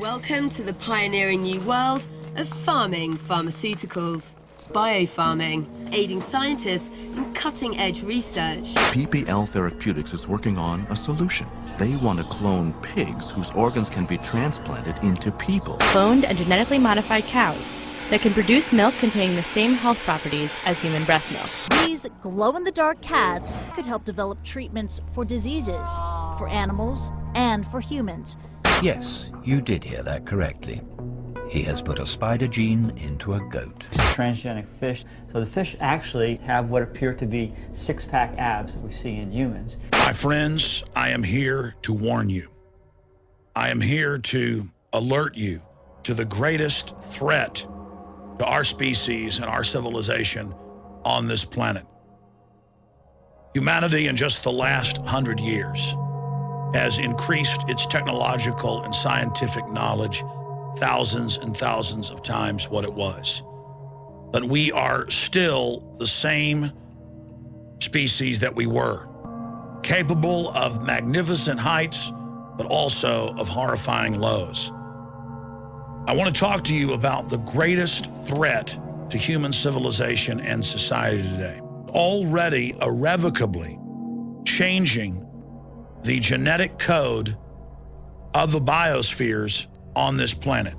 Welcome to the pioneering new world of farming pharmaceuticals. Biofarming, aiding scientists in cutting-edge research. PPL Therapeutics is working on a solution. They want to clone pigs whose organs can be transplanted into people. Cloned and genetically modified cows that can produce milk containing the same health properties as human breast milk. These glow-in-the-dark cats could help develop treatments for diseases, for animals, and for humans. Yes, you did hear that correctly. He has put a spider gene into a goat. Transgenic fish. So the fish actually have what appear to be six-pack abs that we see in humans. My friends, I am here to warn you. I am here to alert you to the greatest threat to our species and our civilization on this planet. Humanity in just the last 100 years has increased its technological and scientific knowledge thousands and thousands of times what it was. But we are still the same species that we were, capable of magnificent heights, but also of horrifying lows. I want to talk to you about the greatest threat to human civilization and society today, already irrevocably changing the genetic code of the biospheres on this planet,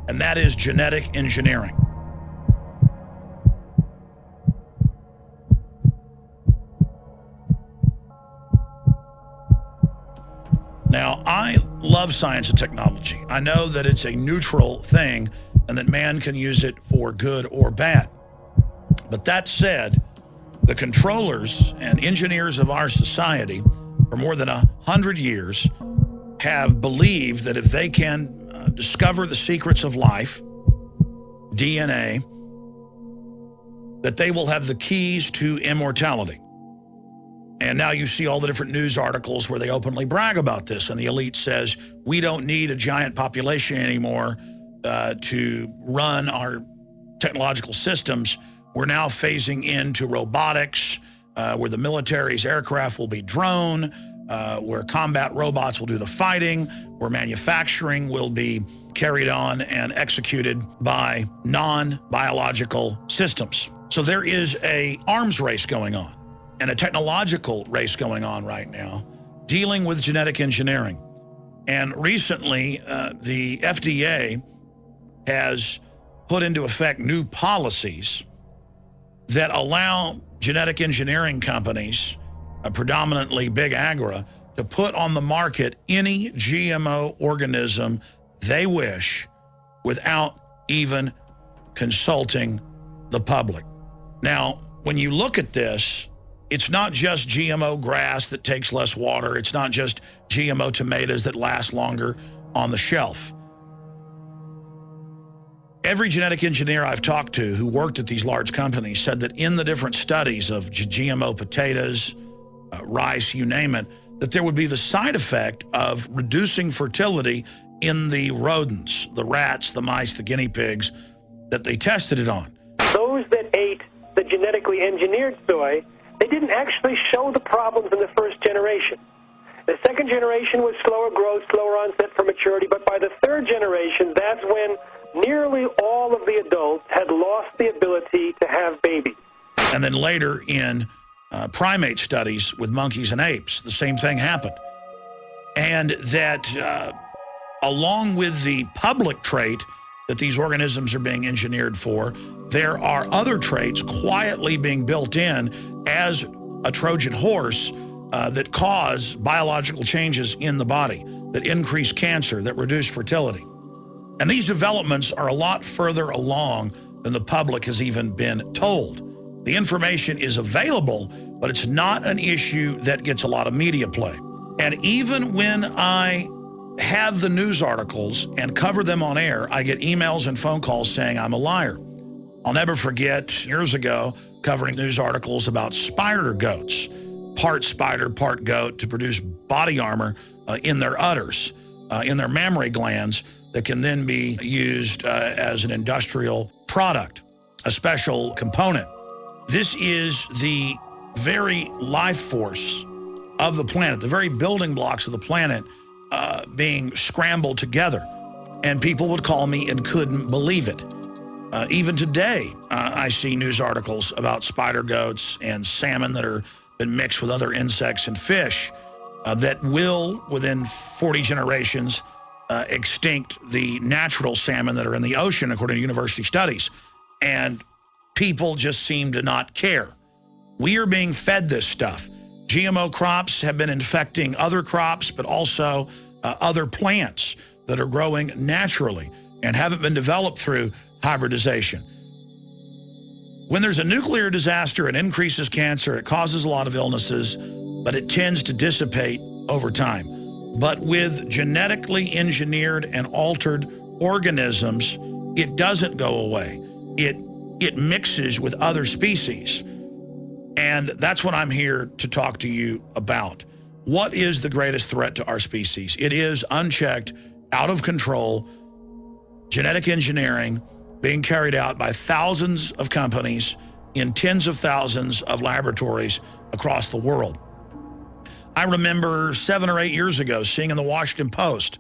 and that is genetic engineering. Now, I love science and technology. I know that it's a neutral thing and that man can use it for good or bad. But that said, the controllers and engineers of our society for more than 100 years have believed that if they can discover the secrets of life, DNA, that they will have the keys to immortality. And now you see all the different news articles where they openly brag about this, and the elite says, we don't need a giant population anymore to run our technological systems. We're now phasing into robotics, where the military's aircraft will be drone, where combat robots will do the fighting, where manufacturing will be carried on and executed by non-biological systems. So there is an arms race going on and a technological race going on right now dealing with genetic engineering. And recently, the FDA has put into effect new policies that allow genetic engineering companies, predominantly big agri, to put on the market any GMO organism they wish without even consulting the public. Now, when you look at this, it's not just GMO grass that takes less water. It's not just GMO tomatoes that last longer on the shelf. Every genetic engineer I've talked to who worked at these large companies said that in the different studies of GMO potatoes, rice, you name it, that there would be the side effect of reducing fertility in the rodents, the rats, the mice, the guinea pigs that they tested it on. Those that ate the genetically engineered soy, they didn't actually show the problems in the first generation. The second generation was slower growth, slower onset for maturity, but by the third generation, that's when nearly all of the adults had lost the ability to have babies. And then later in primate studies with monkeys and apes, the same thing happened. And that along with the public trait that these organisms are being engineered for, there are other traits quietly being built in as a Trojan horse that cause biological changes in the body, that increase cancer, that reduce fertility. And these developments are a lot further along than the public has even been told. The information is available, but it's not an issue that gets a lot of media play. And even when I have the news articles and cover them on air, I get emails and phone calls saying I'm a liar. I'll never forget years ago covering news articles about spider goats, part spider, part goat, to produce body armor in their udders, in their mammary glands, that can then be used as an industrial product, a special component. This is the very life force of the planet, the very building blocks of the planet being scrambled together. and people would call me and couldn't believe it. Even today, I see news articles about spider goats and salmon that are been mixed with other insects and fish that will, within 40 generations, extinct the natural salmon that are in the ocean, according to university studies. And people just seem to not care. We are being fed this stuff. GMO crops have been infecting other crops, but also other plants that are growing naturally and haven't been developed through hybridization. When there's a nuclear disaster, it increases cancer, it causes a lot of illnesses, but it tends to dissipate over time. But with genetically engineered and altered organisms, it doesn't go away. It mixes with other species. And that's what I'm here to talk to you about. What is the greatest threat to our species? It is unchecked, out of control, genetic engineering being carried out by thousands of companies in tens of thousands of laboratories across the world. I remember 7 or 8 years ago seeing in the Washington Post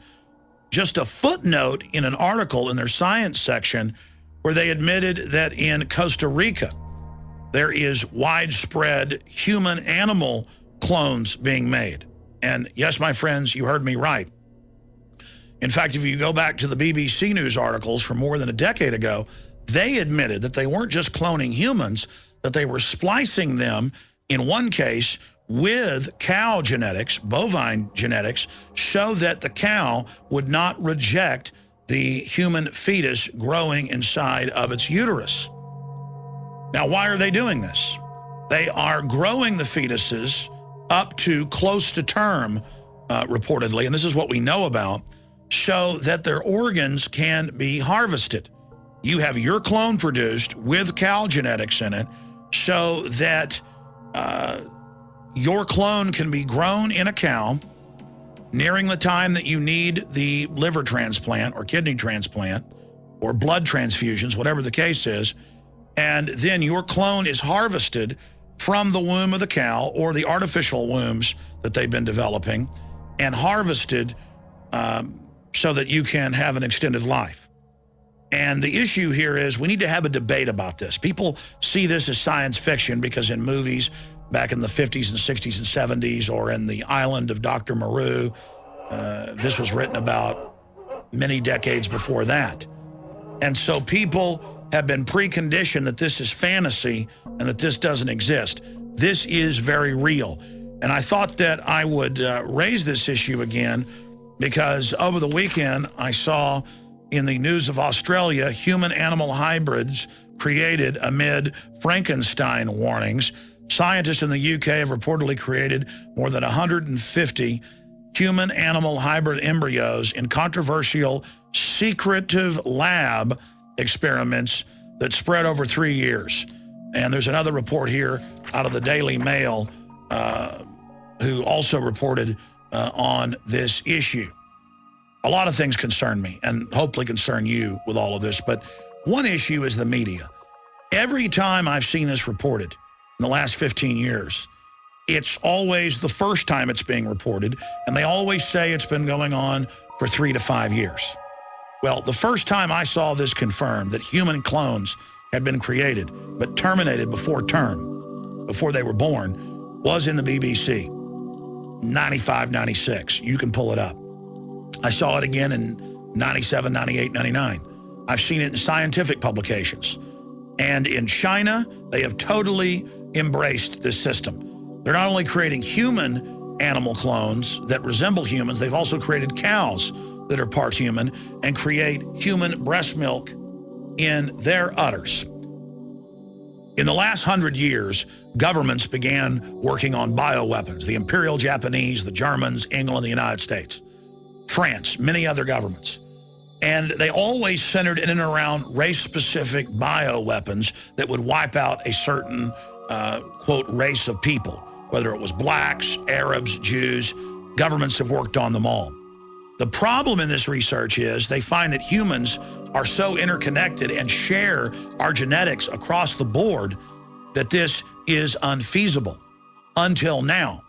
just a footnote in an article in their science section where they admitted that in Costa Rica, there is widespread human-animal clones being made. And yes, my friends, you heard me right. In fact, if you go back to the BBC News articles from more than a decade ago, they admitted that they weren't just cloning humans, that they were splicing them, in one case, with cow genetics, bovine genetics, so that the cow would not reject the human fetus growing inside of its uterus. Now, why are they doing this? They are growing the fetuses up to close to term, reportedly, and this is what we know about, so that their organs can be harvested. You have your clone produced with cow genetics in it so that your clone can be grown in a cow nearing the time that you need the liver transplant or kidney transplant or blood transfusions, whatever the case is, and then your clone is harvested from the womb of the cow or the artificial wombs that they've been developing and harvested so that you can have an extended life. And the issue here is we need to have a debate about this. People see this as science fiction because in movies back in the 50s and 60s and 70s or in The Island of Dr. Moreau, this was written about many decades before that. And so people have been preconditioned that this is fantasy and that this doesn't exist. This is very real. And I thought that I would raise this issue again because over the weekend I saw in the news of Australia, human-animal hybrids created amid Frankenstein warnings. Scientists in the UK have reportedly created more than 150 human-animal hybrid embryos in controversial, secretive lab experiments that spread over 3 years. And there's another report here out of the Daily Mail who also reported on this issue. A lot of things concern me and hopefully concern you with all of this, but one issue is the media. Every time I've seen this reported in the last 15 years, it's always the first time it's being reported, and they always say it's been going on for 3 to 5 years. Well, the first time I saw this confirmed, that human clones had been created but terminated before term, before they were born, was in the BBC, 95, 96. You can pull it up. I saw it again in 97, 98, 99. I've seen it in scientific publications. And in China, they have totally embraced this system. They're not only creating human animal clones that resemble humans, they've also created cows that are part human and create human breast milk in their udders. In the last 100 years, governments began working on bioweapons. The Imperial Japanese, the Germans, England, the United States, France, many other governments. And they always centered in and around race-specific bioweapons that would wipe out a certain, quote, race of people, whether it was blacks, Arabs, Jews. Governments have worked on them all. The problem in this research is they find that humans are so interconnected and share our genetics across the board that this is unfeasible until now.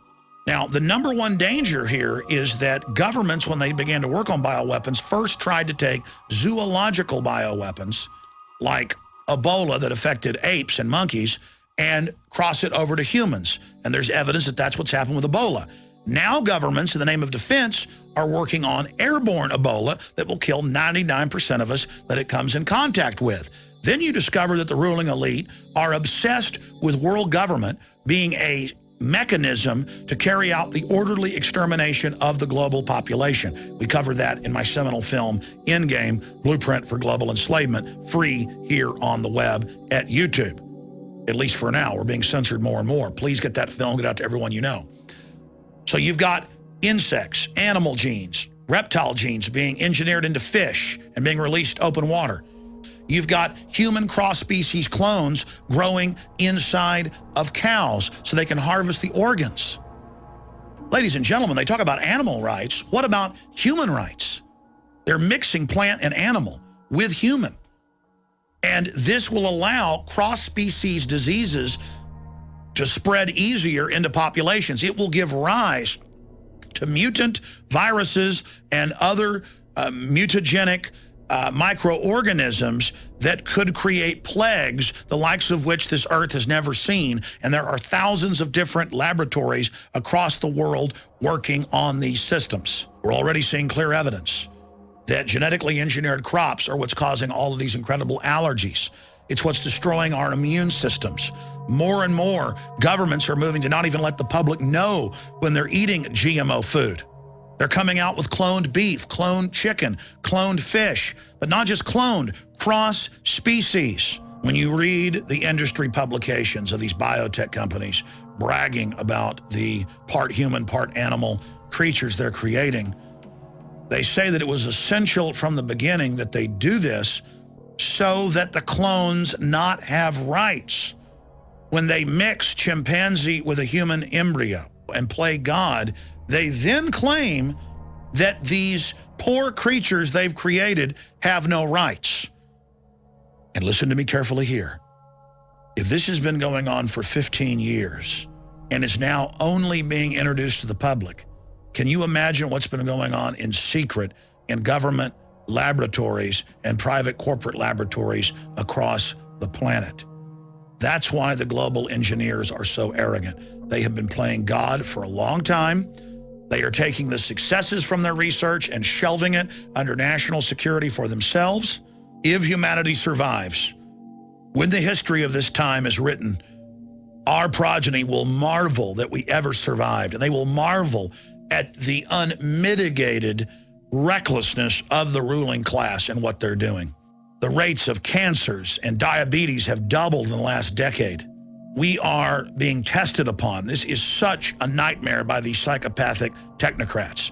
Now, the number one danger here is that governments, when they began to work on bioweapons, first tried to take zoological bioweapons, like Ebola that affected apes and monkeys, and cross it over to humans. And there's evidence that that's what's happened with Ebola. Now governments, in the name of defense, are working on airborne Ebola that will kill 99% of us that it comes in contact with. Then you discover that the ruling elite are obsessed with world government being a mechanism to carry out the orderly extermination of the global population. We cover that in my seminal film, Endgame, Blueprint for Global Enslavement, free here on the web at YouTube. At least for now, we're being censored more and more. Please get that film, get out to everyone you know. So you've got insects, animal genes, reptile genes being engineered into fish and being released to open water. You've got human cross-species clones growing inside of cows so they can harvest the organs. Ladies and gentlemen, they talk about animal rights. What about human rights? They're mixing plant and animal with human. And this will allow cross-species diseases to spread easier into populations. It will give rise to mutant viruses and other mutagenic microorganisms that could create plagues, the likes of which this earth has never seen. And there are thousands of different laboratories across the world working on these systems. We're already seeing clear evidence that genetically engineered crops are what's causing all of these incredible allergies. It's what's destroying our immune systems. More and more governments are moving to not even let the public know when they're eating GMO food. They're coming out with cloned beef, cloned chicken, cloned fish, but not just cloned, cross-species. When you read the industry publications of these biotech companies bragging about the part human, part animal creatures they're creating, they say that it was essential from the beginning that they do this so that the clones not have rights. When they mix chimpanzee with a human embryo and play God, they then claim that these poor creatures they've created have no rights. And listen to me carefully here. If this has been going on for 15 years and is now only being introduced to the public, can you imagine what's been going on in secret in government laboratories and private corporate laboratories across the planet? That's why the global engineers are so arrogant. They have been playing God for a long time. They are taking the successes from their research and shelving it under national security for themselves. If humanity survives, when the history of this time is written, our progeny will marvel that we ever survived, and they will marvel at the unmitigated recklessness of the ruling class and what they're doing. The rates of cancers and diabetes have doubled in the last decade. We are being tested upon. This is such a nightmare by these psychopathic technocrats.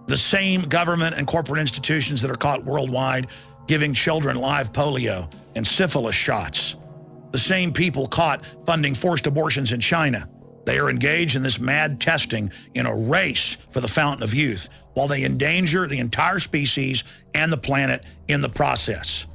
The same government and corporate institutions that are caught worldwide giving children live polio and syphilis shots. The same people caught funding forced abortions in China. They are engaged in this mad testing in a race for the fountain of youth, while they endanger the entire species and the planet in the process.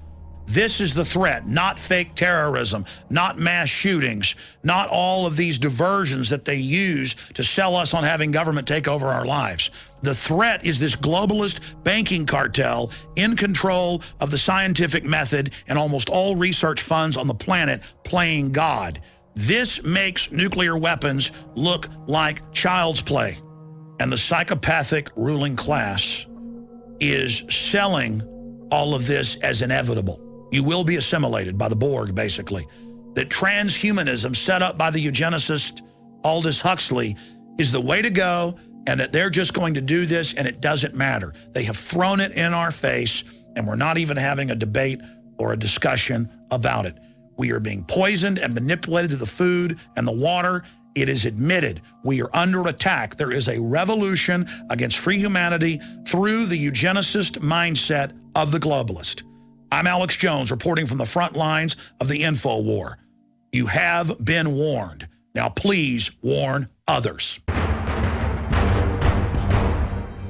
This is the threat, not fake terrorism, not mass shootings, not all of these diversions that they use to sell us on having government take over our lives. The threat is this globalist banking cartel in control of the scientific method and almost all research funds on the planet playing God. This makes nuclear weapons look like child's play. And the psychopathic ruling class is selling all of this as inevitable. You will be assimilated by the Borg, basically. That transhumanism set up by the eugenicist Aldous Huxley is the way to go, and that they're just going to do this and it doesn't matter. They have thrown it in our face, and we're not even having a debate or a discussion about it. We are being poisoned and manipulated to the food and the water. It is admitted. We are under attack. There is a revolution against free humanity through the eugenicist mindset of the globalist. I'm Alex Jones, reporting from the front lines of the info war. You have been warned. Now please warn others.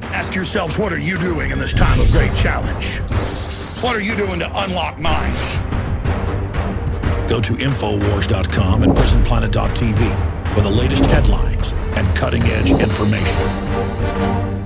Ask yourselves, what are you doing in this time of great challenge? What are you doing to unlock minds? Go to Infowars.com and PrisonPlanet.tv for the latest headlines and cutting-edge information.